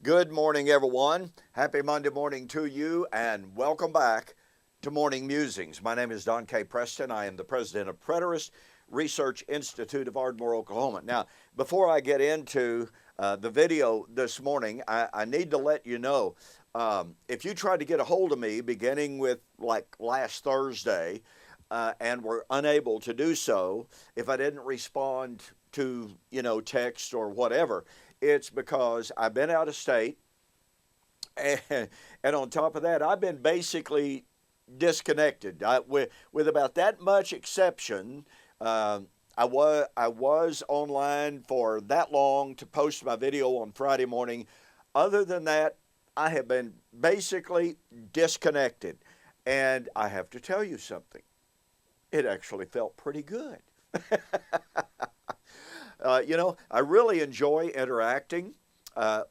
Good morning, everyone. Happy Monday morning to you, and welcome back to Morning Musings. My name is Don K. Preston. I am the president of Preterist Research Institute of Ardmore, Oklahoma. Now, before I get into the video this morning, I need to let you know, if you tried to get a hold of me beginning with like last Thursday and were unable to do so, if I didn't respond to, text or whatever, it's because I've been out of state, and on top of that, I've been basically disconnected. With about that much exception, I was online for that long to post my video on Friday morning. Other than that, I have been basically disconnected, and I have to tell you something. It actually felt pretty good. I really enjoy interacting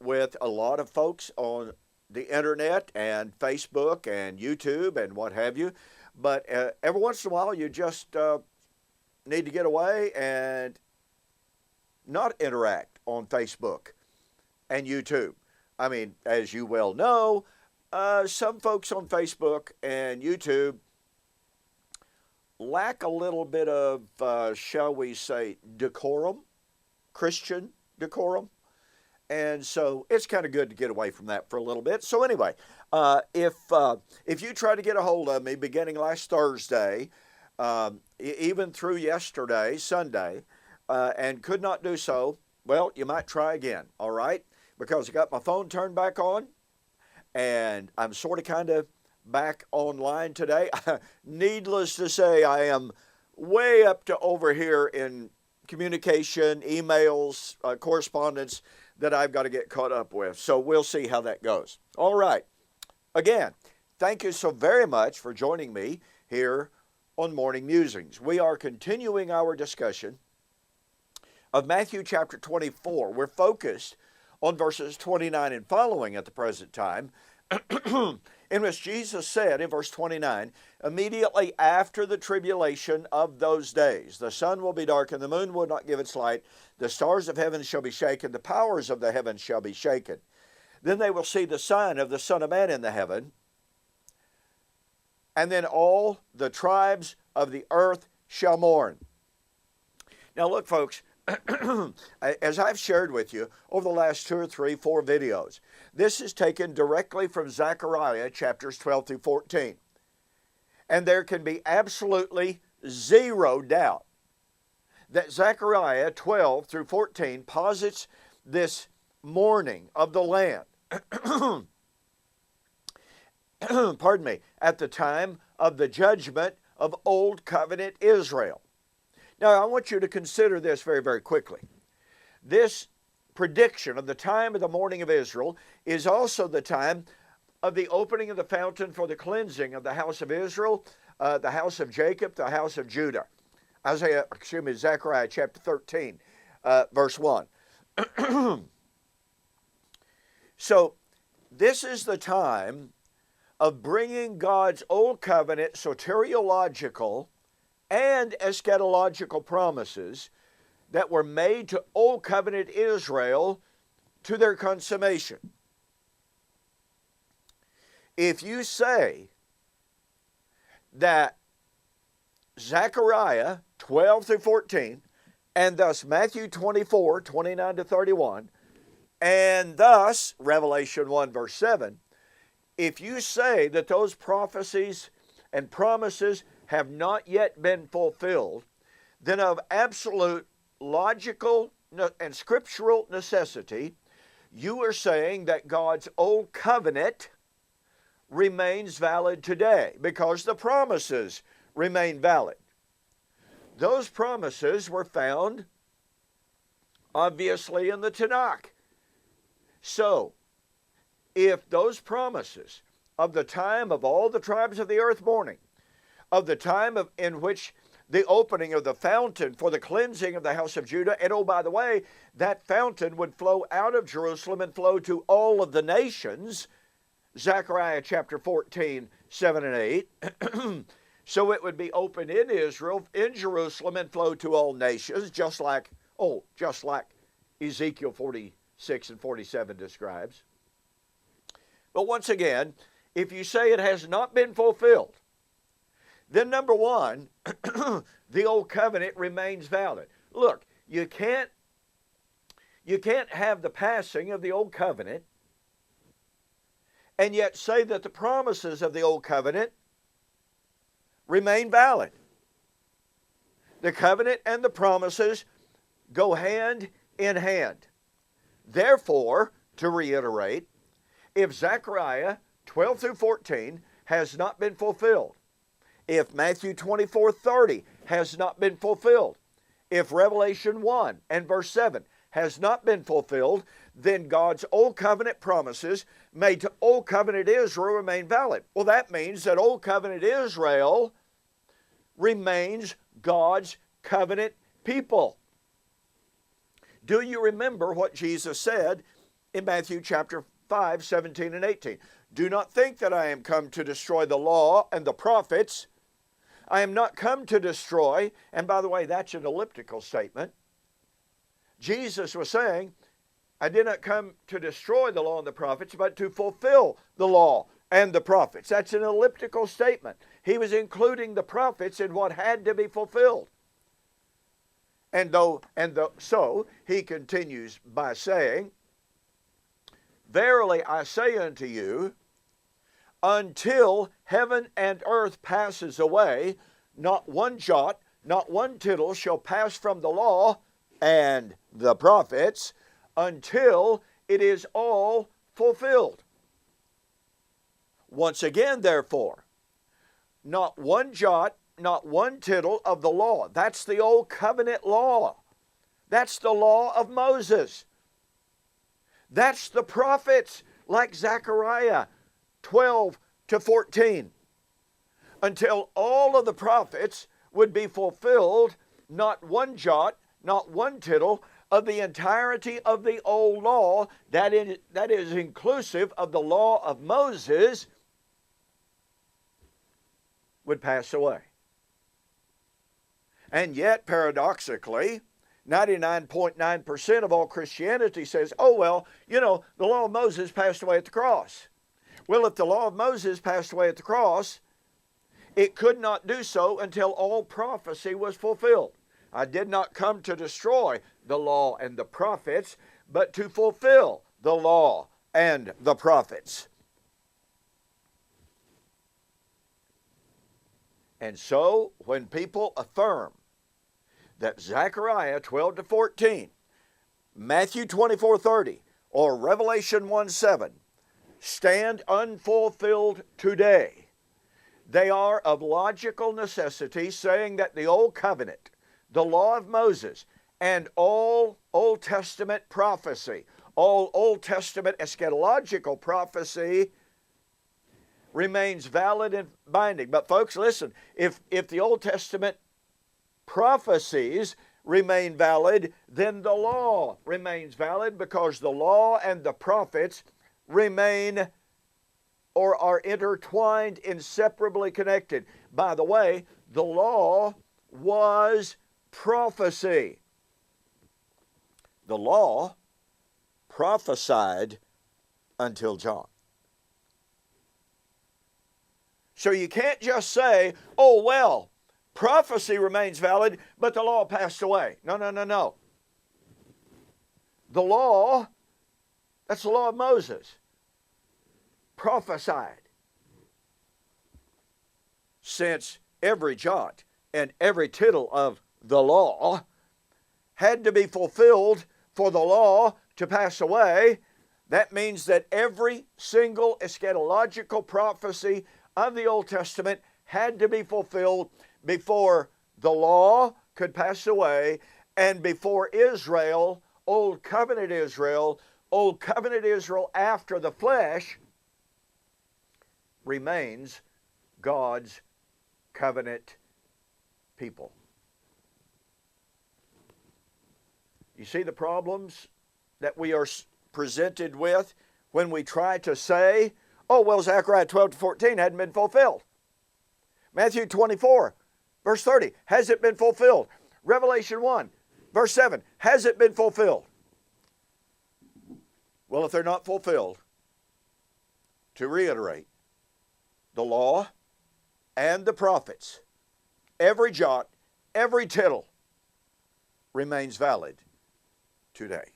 with a lot of folks on the internet and Facebook and YouTube and what have you. But every once in a while, you just need to get away and not interact on Facebook and YouTube. I mean, as you well know, some folks on Facebook and YouTube lack a little bit of, shall we say, decorum. Christian decorum. And so it's kind of good to get away from that for a little bit. So anyway, if you try to get a hold of me beginning last Thursday, even through yesterday, Sunday, and could not do so, well, you might try again, all right? Because I got my phone turned back on, and I'm sort of kind of back online today. Needless to say, I am way up to over here in communication, emails, correspondence that I've got to get caught up with. So we'll see how that goes. All right. Again, thank you so very much for joining me here on Morning Musings. We are continuing our discussion of Matthew chapter 24. We're focused on verses 29 and following at the present time, in which Jesus said in verse 29, immediately after the tribulation of those days, the sun will be darkened, the moon will not give its light, the stars of heaven shall be shaken, the powers of the heavens shall be shaken. Then they will see the sign of the Son of Man in the heaven, and then all the tribes of the earth shall mourn. Now look, folks, as I've shared with you over the last 2 or 3, 4 videos, this is taken directly from Zechariah chapters 12 through 14. And there can be absolutely zero doubt that Zechariah 12 through 14 posits this mourning of the land, pardon me, at the time of the judgment of Old Covenant Israel. Now, I want you to consider this very, very quickly. This prediction of the time of the mourning of Israel is also the time of the opening of the fountain for the cleansing of the house of Israel, the house of Jacob, the house of Judah. Zechariah chapter 13, verse 1. So, this is the time of bringing God's old covenant soteriological and eschatological promises that were made to Old Covenant Israel to their consummation. If you say that Zechariah 12 through 14, and thus Matthew 24, 29 to 31, and thus Revelation 1 verse 7, if you say that those prophecies and promises have not yet been fulfilled, then of absolute logical and scriptural necessity, you are saying that God's old covenant remains valid today because the promises remain valid. Those promises were found, obviously, in the Tanakh. So, if those promises of the time of all the tribes of the earth mourning, of the time in which the opening of the fountain for the cleansing of the house of Judah, and oh, by the way, that fountain would flow out of Jerusalem and flow to all of the nations, Zechariah chapter 14, 7 and 8. So it would be open in Israel, in Jerusalem, and flow to all nations, just like Ezekiel 46 and 47 describes. But once again, if you say it has not been fulfilled, then number one, the old covenant remains valid. Look, you can't have the passing of the old covenant and yet say that the promises of the old covenant remain valid. The covenant and the promises go hand in hand. Therefore, to reiterate, if Zechariah 12 through 14 has not been fulfilled, if Matthew 24:30 has not been fulfilled, if Revelation 1 and verse 7 has not been fulfilled, then God's Old Covenant promises made to Old Covenant Israel remain valid. Well, that means that Old Covenant Israel remains God's covenant people. Do you remember what Jesus said in Matthew chapter 5, 17 and 18? Do not think that I am come to destroy the law and the prophets. I am not come to destroy, and by the way, that's an elliptical statement. Jesus was saying, I did not come to destroy the law and the prophets, but to fulfill the law and the prophets. That's an elliptical statement. He was including the prophets in what had to be fulfilled. So he continues by saying, verily I say unto you, until heaven and earth passes away, not one jot, not one tittle shall pass from the law and the prophets until it is all fulfilled. Once again, therefore, not one jot, not one tittle of the law. That's the old covenant law. That's the law of Moses. That's the prophets like Zechariah 12 to 14. Until all of the prophets would be fulfilled, not one jot, not one tittle of the entirety of the old law, that is inclusive of the law of Moses, would pass away. And yet, paradoxically, 99.9% of all Christianity says, oh, well, the law of Moses passed away at the cross. Well, if the law of Moses passed away at the cross, it could not do so until all prophecy was fulfilled. I did not come to destroy the law and the prophets, but to fulfill the law and the prophets. And so, when people affirm that Zechariah 12 to 14, Matthew 24:30, or Revelation 1:7 stand unfulfilled today, they are of logical necessity saying that the Old Covenant, the law of Moses, and all Old Testament prophecy, all Old Testament eschatological prophecy remains valid and binding. But folks, listen, if the Old Testament prophecies remain valid, then the law remains valid, because the law and the prophets remain or are intertwined, inseparably connected. By the way, the law was prophecy. The law prophesied until John. So you can't just say, oh, well, prophecy remains valid, but the law passed away. No. The law, that's the law of Moses, prophesied. Since every jot and every tittle of the law had to be fulfilled for the law to pass away, that means that every single eschatological prophecy of the Old Testament had to be fulfilled before the law could pass away, and before Israel, Old Covenant Israel after the flesh, remains God's covenant people. You see the problems that we are presented with when we try to say, oh, well, Zechariah 12 to 14 hadn't been fulfilled. Matthew 24, verse 30, has it been fulfilled? Revelation 1, verse 7, has it been fulfilled? Well, if they're not fulfilled, to reiterate, the law and the prophets, every jot, every tittle remains valid today.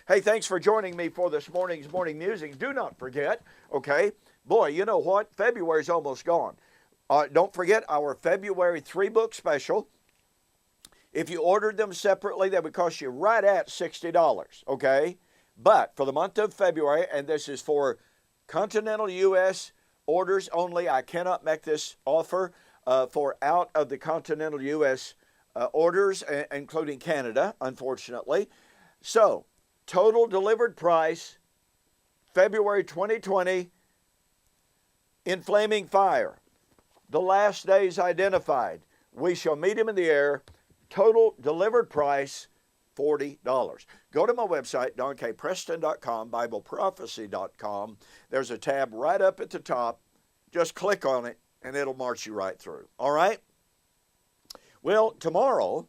Hey, thanks for joining me for this morning's morning musing. Do not forget, okay, boy, you know what? February's almost gone. Don't forget our February 3-book special. If you ordered them separately, that would cost you right at $60, okay? But for the month of February, and this is for continental U.S. orders only, I cannot make this offer for out of the continental U.S. Orders, including Canada, unfortunately. So, total delivered price, February 2020, in flaming fire. The last days identified. We shall meet him in the air. Total delivered price, $40. Go to my website, donkpreston.com, bibleprophecy.com. There's a tab right up at the top. Just click on it, and it'll march you right through. All right? Well, tomorrow,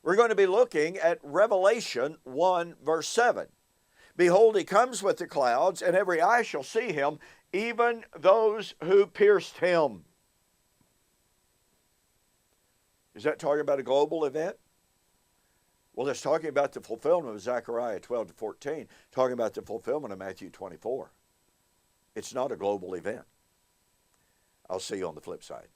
we're going to be looking at Revelation 1, verse 7. Behold, he comes with the clouds, and every eye shall see him, even those who pierced him. Is that talking about a global event? Well, it's talking about the fulfillment of Zechariah 12 to 14, talking about the fulfillment of Matthew 24. It's not a global event. I'll see you on the flip side.